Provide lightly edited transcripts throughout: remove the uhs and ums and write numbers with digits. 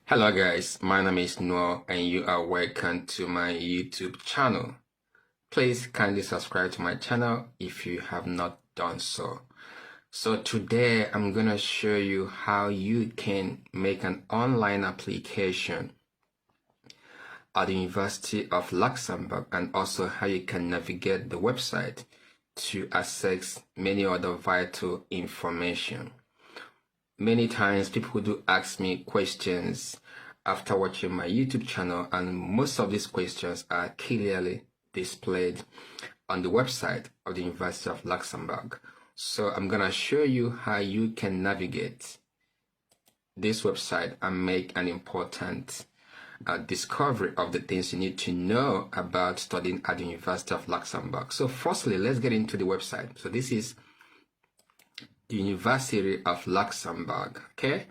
Hello guys, my name is Noah and you are welcome to my YouTube channel. Please kindly subscribe to my channel if you have not done so. So today I'm going to show you how you can make an online application at the University of Luxembourg and also how you can navigate the website to access many other vital information. Many times people do ask me questions after watching my YouTube channel, and most of these questions are clearly displayed on the website of the University of Luxembourg. So I'm going to show you how you can navigate this website and make an important discovery of the things you need to know about studying at the University of Luxembourg. So firstly, let's get into the website. So this is the University of Luxembourg, okay?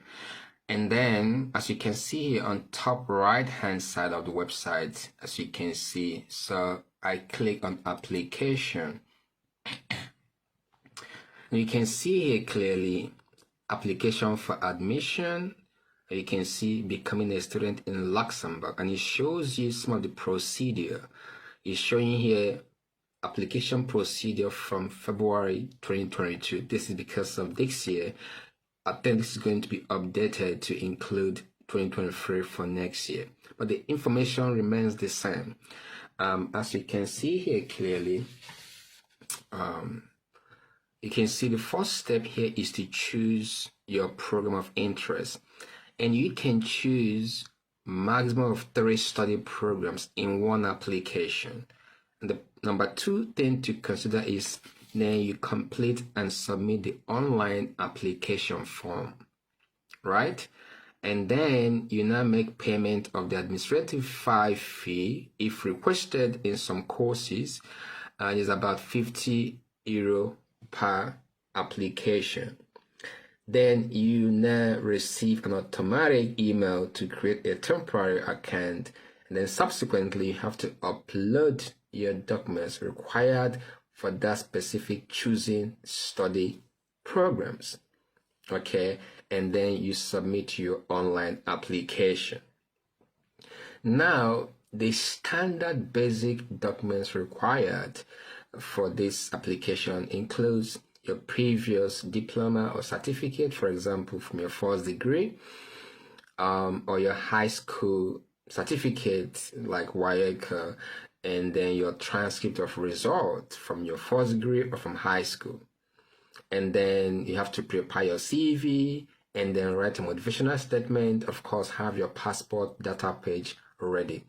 And then, as you can see here on top right hand side of the website, as you can see, so I click on application. And you can see here clearly application for admission. You can see becoming a student in Luxembourg, and it shows you some of the procedure. It's showing here application procedure from February 2022. This is because of this year. I think this is going to be updated to include 2023 for next year, but the information remains the same. As you can see here clearly, you can see the first step here is to choose your program of interest, and you can choose maximum of 3 study programs in one application. And the number 2 thing to consider is then you complete and submit the online application form, right? And then you now make payment of the administrative fee if requested in some courses, and it's about €50 per application. Then you now receive an automatic email to create a temporary account, and then subsequently you have to upload your documents required for that specific choosing study programs, okay? And then you submit your online application. Now, the standard basic documents required for this application includes your previous diploma or certificate, for example, from your first degree, or your high school certificate like WAEC, and then your transcript of results from your first degree or from high school. And then you have to prepare your CV and then write a motivational statement. Of course, have your passport data page ready.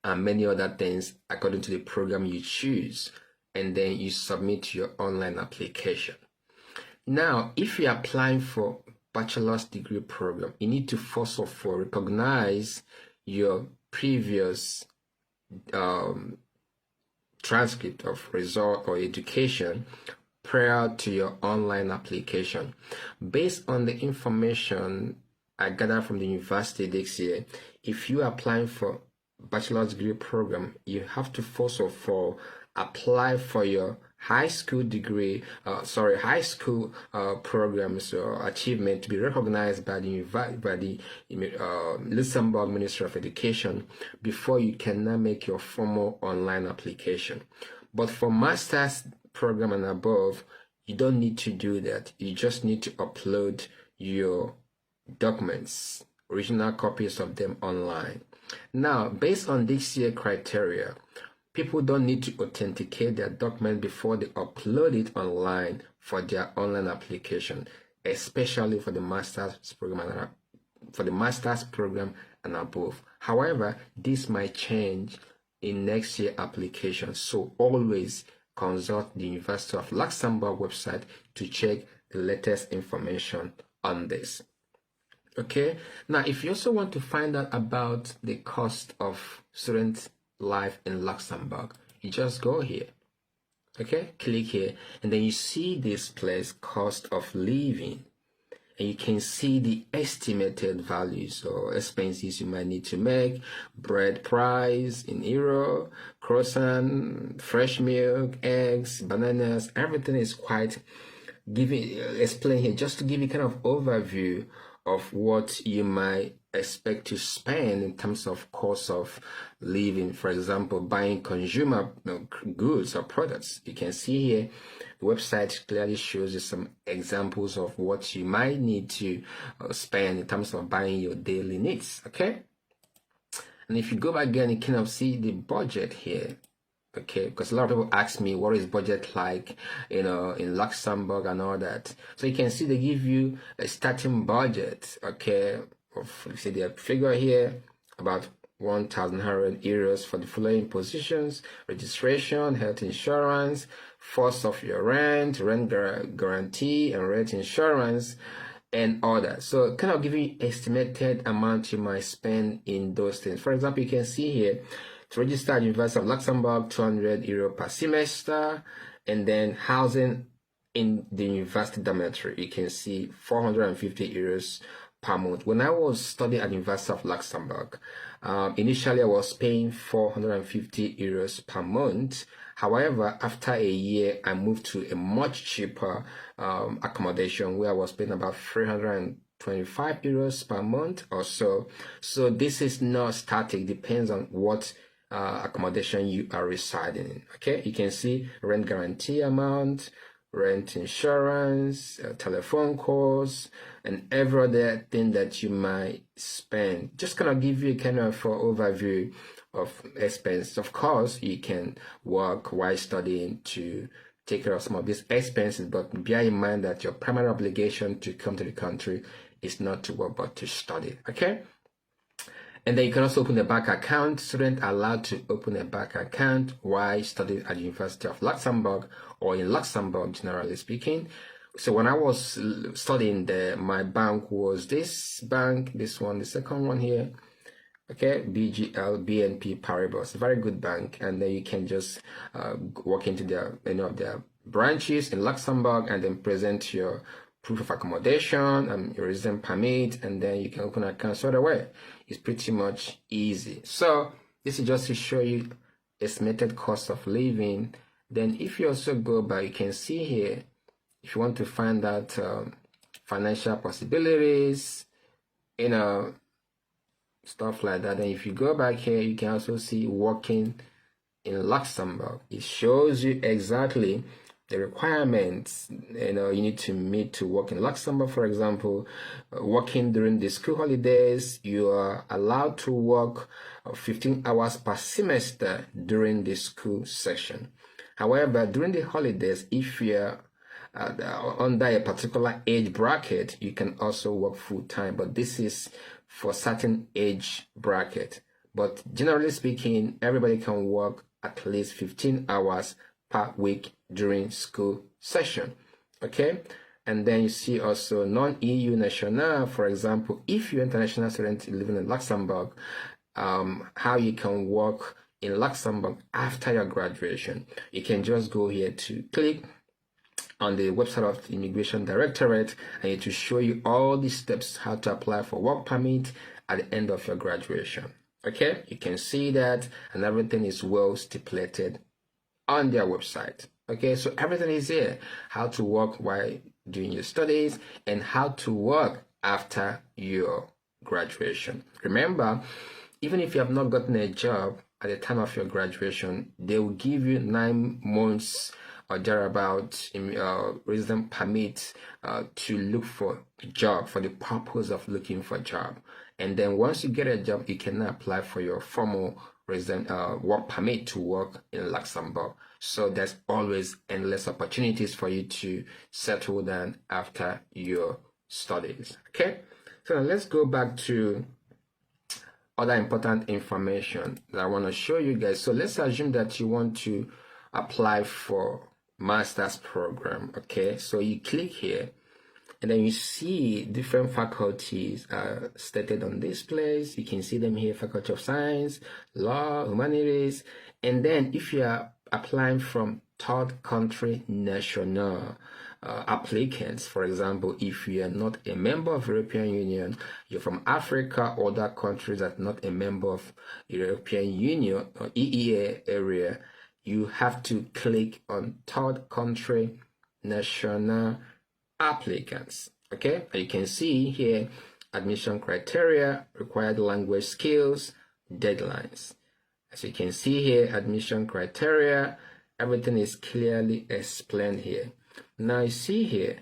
And many other things according to the program you choose. And then you submit your online application. Now, if you're applying for bachelor's degree program, you need to first of all recognize your previous transcript of result or education prior to your online application. Based on the information I gathered from the university this year, if you are applying for bachelor's degree program, you have to first of all apply for your high school degree, high school programs or achievement to be recognized by the Luxembourg Ministry of Education before you can now make your formal online application. But for master's program and above, you don't need to do that. You just need to upload your documents, original copies of them online. Now, based on this year criteria, people don't need to authenticate their document before they upload it online for their online application, especially for the master's program and above. However, this might change in next year application, so always consult the University of Luxembourg website to check the latest information on this. Okay, now if you also want to find out about the cost of student life in Luxembourg, you just go here, okay, click here, and then you see this place, cost of living, and you can see the estimated values or expenses you might need to make, bread price in euro, croissant, fresh milk, eggs, bananas, everything is quite explained here just to give you kind of overview of what you might expect to spend in terms of cost of living. For example, buying consumer goods or products. You can see here, the website clearly shows you some examples of what you might need to spend in terms of buying your daily needs. Okay. And if you go back again, you kind of see the budget here. Okay, because a lot of people ask me what is budget like, in Luxembourg and all that. So you can see they give you a starting budget, okay, of, say the figure here, about 1,100 euros for the following positions: registration, health insurance, first of your rent guarantee, and rent insurance, and all that. So kind of giving you estimated amount you might spend in those things. For example, you can see here, to register at University of Luxembourg, 200 euro per semester, and then housing in the university dormitory, you can see 450 euros per month. When I was studying at University of Luxembourg, initially I was paying 450 euros per month. However, after a year, I moved to a much cheaper accommodation where I was paying about 325 euros per month or so. So this is not static, depends on what accommodation you are residing in. Okay, you can see rent guarantee amount, rent insurance, telephone calls, and every other thing that you might spend. Just kind of give you kind of an overview of expense. Of course, you can work while studying to take care of some of these expenses, but bear in mind that your primary obligation to come to the country is not to work but to study. Okay. And then you can also open a bank account. Students are allowed to open a bank account while studying at the University of Luxembourg or in Luxembourg, generally speaking. So when I was studying there, my bank was this bank, this one, the second one here. Okay, BGL, BNP Paribas, a very good bank. And then you can just walk into their, their branches in Luxembourg and then present your proof of accommodation and your resident permit, and then you can open an account straight away. It's pretty much easy. So this is just to show you estimated cost of living. Then if you also go back, you can see here, if you want to find out financial possibilities, stuff like that. And if you go back here, you can also see working in Luxembourg. It shows you exactly the requirements you need to meet to work in Luxembourg. For example, working during the school holidays, you are allowed to work 15 hours per semester during the school session. However, during the holidays, if you're under a particular age bracket, you can also work full-time, but this is for certain age bracket. But generally speaking, everybody can work at least 15 hours per week during school session. Okay, and then you see also non-EU national. For example, if you're an international student living in Luxembourg, how you can work in Luxembourg after your graduation. You can just go here to click on the website of the Immigration Directorate, and it will show you all the steps how to apply for work permit at the end of your graduation. Okay, you can see that, and everything is well stipulated on their website. Okay, so everything is here: how to work while doing your studies and how to work after your graduation. Remember, even if you have not gotten a job at the time of your graduation, they will give you 9 months or thereabout resident permit to look for a job, for the purpose of looking for a job. And then once you get a job, you can apply for your formal resident work permit to work in Luxembourg. So there's always endless opportunities for you to settle down after your studies. Okay, so now let's go back to other important information that I want to show you guys. So let's assume that you want to apply for master's program. Okay, so you click here and then you see different faculties stated on this place. You can see them here: Faculty of Science, Law, Humanities. And then if you are applying from third country national applicants, for example, if you are not a member of European Union, you're from Africa or other countries that are not a member of European Union or EEA area, you have to click on third country national applicants. Okay, and you can see here admission criteria, required language skills, deadlines. As you can see here, admission criteria, everything is clearly explained here. Now you see here,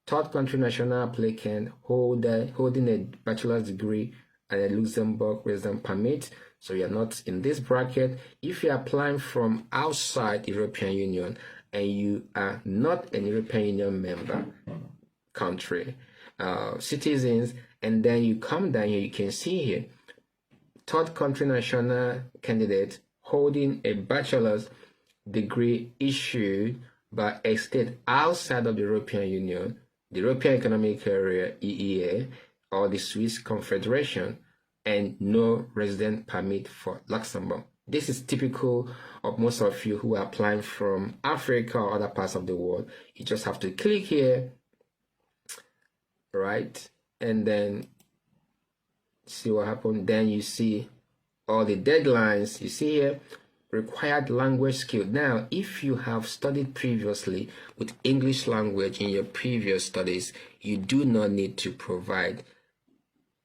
third country national applicant holding a bachelor's degree and a Luxembourg resident permit. So you're not in this bracket. If you're applying from outside the European Union and you are not an European Union member country, citizens, and then you come down here, you can see here, third country national candidate holding a bachelor's degree issued by a state outside of the European Union, the European Economic Area, EEA, or the Swiss Confederation, and no resident permit for Luxembourg. This is typical of most of you who are applying from Africa or other parts of the world. You just have to click here, right? And then see what happened. Then you see all the deadlines. You see here, required language skill. Now, if you have studied previously with English language in your previous studies, you do not need to provide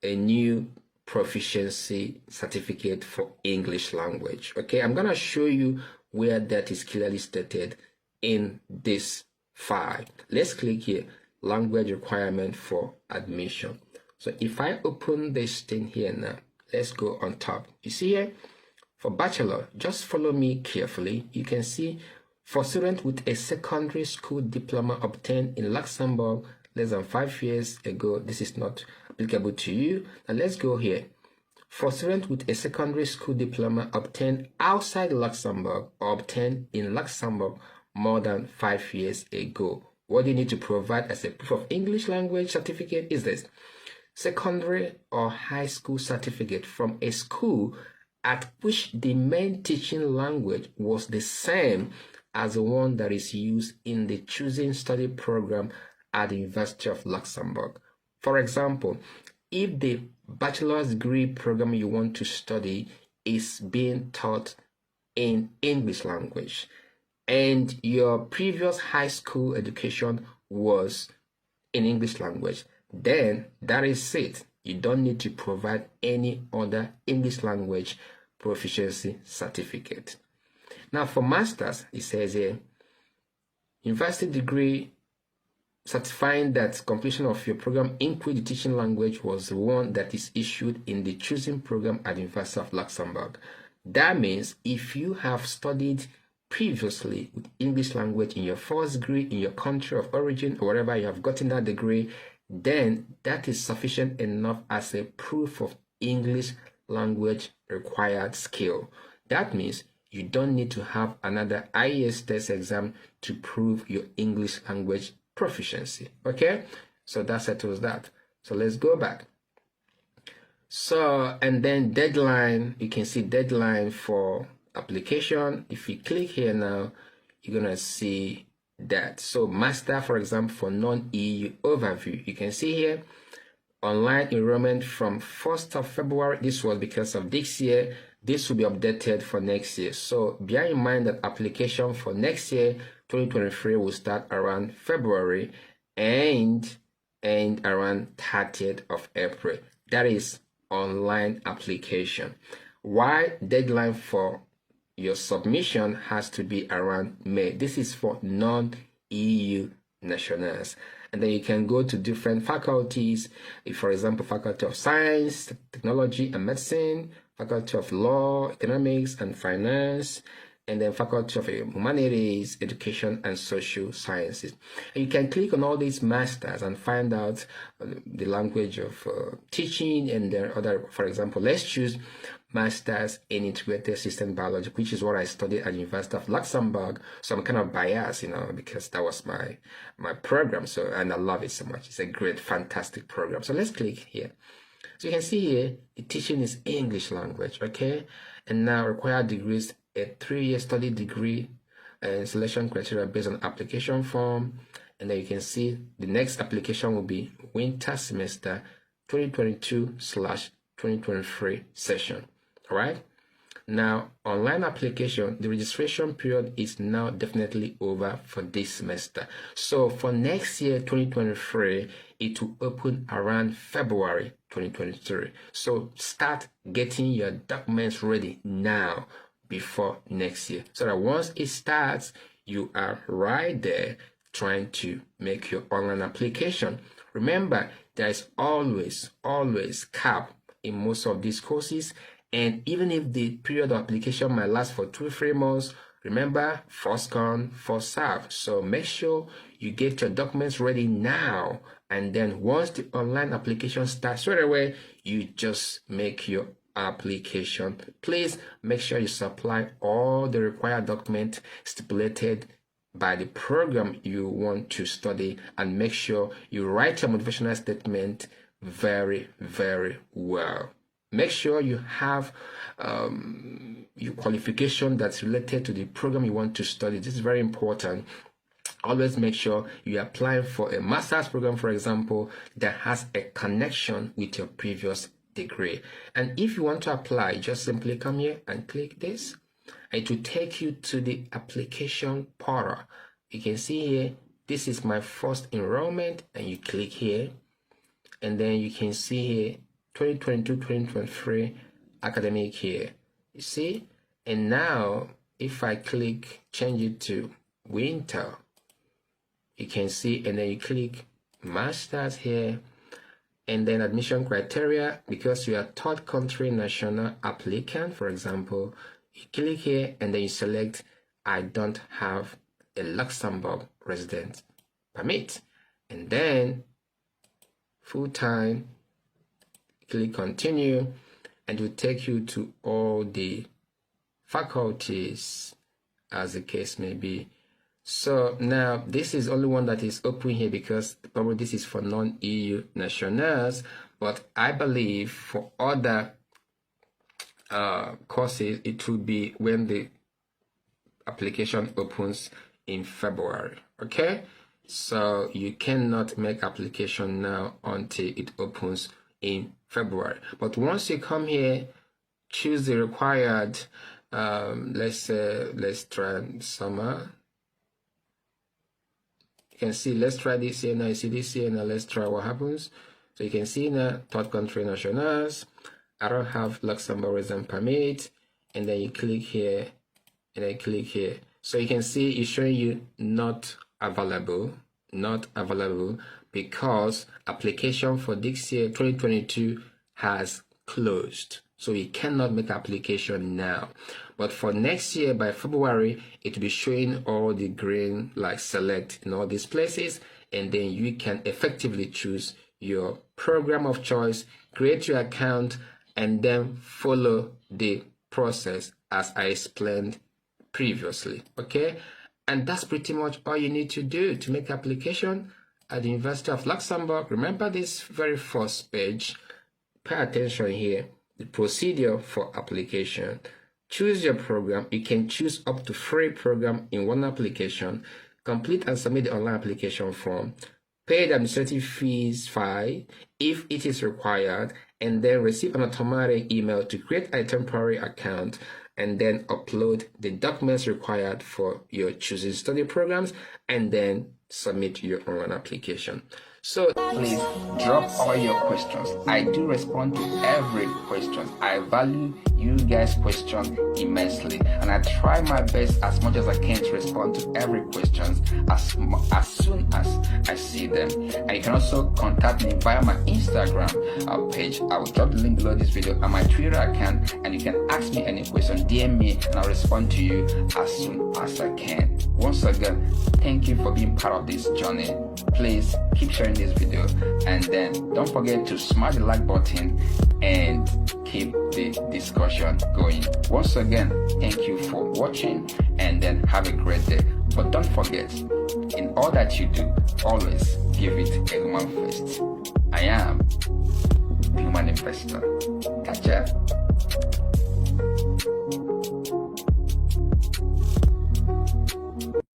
a new proficiency certificate for English language. Okay, I'm gonna show you where that is clearly stated in this file. Let's click here, language requirement for admission. So if I open this thing here now, let's go on top. You see here, for bachelor, just follow me carefully. You can see for students with a secondary school diploma obtained in Luxembourg less than 5 years ago, this is not applicable to you. Now let's go here. For students with a secondary school diploma obtained outside Luxembourg or obtained in Luxembourg more than 5 years ago, what you need to provide as a proof of English language certificate is this: secondary or high school certificate from a school at which the main teaching language was the same as the one that is used in the choosing study program at the University of Luxembourg. For example, if the bachelor's degree program you want to study is being taught in English language and your previous high school education was in English language, then that is it. You don't need to provide any other English language proficiency certificate. Now for masters, it says here, university degree certifying that completion of your program in which the teaching language was the one that is issued in the choosing program at the University of Luxembourg. That means if you have studied previously with English language in your first degree in your country of origin or wherever you have gotten that degree, then that is sufficient enough as a proof of English language required skill. That means you don't need to have another IELTS test exam to prove your English language proficiency. Okay, so that settles that. So let's go back. So, and then deadline, you can see deadline for application. If you click here now, you're gonna see that. So master, for example, for non-EU overview, you can see here online enrollment from 1st of February. This was because of this year. This will be updated for next year. So bear in mind that application for next year, 2023, will start around February and end around 30th of April. That is online application. Why deadline for your submission has to be around May. This is for non-EU nationals. And then you can go to different faculties, if, for example, Faculty of Science, Technology and Medicine, Faculty of Law, Economics and Finance, and then Faculty of Humanities, Education and Social Sciences. And you can click on all these masters and find out the language of teaching, and then other, for example, let's choose Masters in Integrated System Biology, which is what I studied at the University of Luxembourg. So I'm kind of biased, because that was my program. So, and I love it so much. It's a great, fantastic program. So let's click here. So you can see here, the teaching is English language, okay? And now required degrees, a 3-year study degree and selection criteria based on application form. And then you can see the next application will be winter semester 2022/2023 session. All right. Now, online application, the registration period is now definitely over for this semester. So for next year, 2023, it will open around February 2023. So start getting your documents ready now before next year, so that once it starts, you are right there trying to make your online application. Remember, there is always cap in most of these courses, and even if the period of application might last for 2-3 months, remember, first come, first serve. So make sure you get your documents ready now, and then once the online application starts right away, you just make your application. Please make sure you supply all the required documents stipulated by the program you want to study, and make sure you write your motivational statement very well. Make sure you have your qualification that's related to the program you want to study. This is very important. Always make sure you are applying for a master's program, for example, that has a connection with your previous degree. And if you want to apply, just simply come here and click this. It will take you to the application portal. You can see here, this is my first enrollment, and you click here, and then you can see here 2022-2023 academic year. You see? And now if I click change it to winter, you can see, and then you click masters here, and then admission criteria, because you are third country national applicant, for example, you click here and then you select I don't have a Luxembourg resident permit, and then full-time, click continue, and it will take you to all the faculties as the case may be. So now this is only one that is open here because probably this is for non-EU nationals, but I believe for other courses it will be when the application opens in February. Okay, so you cannot make application now until it opens in February. But once you come here, choose the required let's try summer. You can see, let's try this here now. You see this here now. Let's try what happens. So you can see now, third country nationals. I don't have Luxembourg resident permit, and then you click here, and then click here. So you can see it's showing you not available, because application for this year 2022 has closed. So you cannot make application now. But for next year, by February, it will be showing all the green, like select in all these places, and then you can effectively choose your program of choice, create your account, and then follow the process as I explained previously. Okay, and that's pretty much all you need to do to make application at the University of Luxembourg. Remember this very first page. Pay attention here. The procedure for application. Choose your program. You can choose up to 3 programs in one application. Complete and submit the online application form. Pay the administrative fees fee if it is required, and then receive an automatic email to create a temporary account, and then upload the documents required for your choosing study programs, and then submit your online application. So please drop all your questions. I do respond to every question. I value you guys' question immensely, and I try my best as much as I can to respond to every question as soon as I see them. And you can also contact me via my Instagram page. I will drop the link below this video, and my Twitter account, and you can ask me any question, DM me, and I'll respond to you as soon as I can. Once again, thank you for being part of this journey. Please keep sharing this video, and then don't forget to smash the like button and keep the discussion going. Once again, thank you for watching, and then have a great day. But don't forget, in all that you do, always give it a human first. I am the Human Investor. Catch ya.